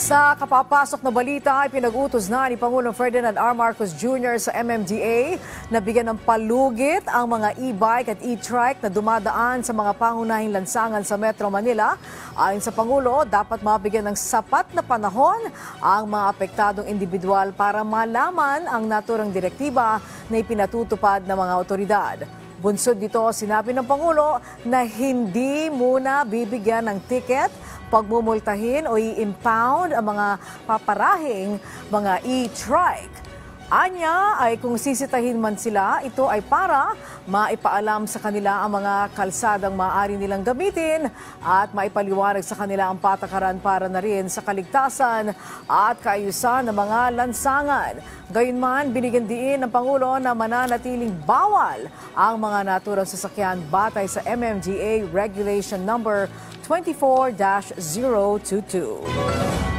Sa kapapasok na balita ay pinag-utos na ni Pangulong Ferdinand R. Marcos Jr. sa MMDA na bigyan ng palugit ang mga e-bike at e-trike na dumadaan sa mga pangunahing lansangan sa Metro Manila. Ayon sa Pangulo, dapat mabigyan ng sapat na panahon ang mga apektadong individual para malaman ang naturang direktiba na ipinatutupad ng mga otoridad. Bunsod dito, sinabi ng Pangulo na hindi muna bibigyan ng ticket, pagmumultahin o i-impound ang mga paparahing mga e-trike. Anya ay kung sisitahin man sila, ito ay para maipaalam sa kanila ang mga kalsadang maaari nilang gamitin at maipaliwanag sa kanila ang patakaran para na rin sa kaligtasan at kaayusan ng mga lansangan. Gayunman, binigyan diin ng Pangulo na mananatiling bawal ang mga naturang sasakyan batay sa MMDA Regulation Number 24-022.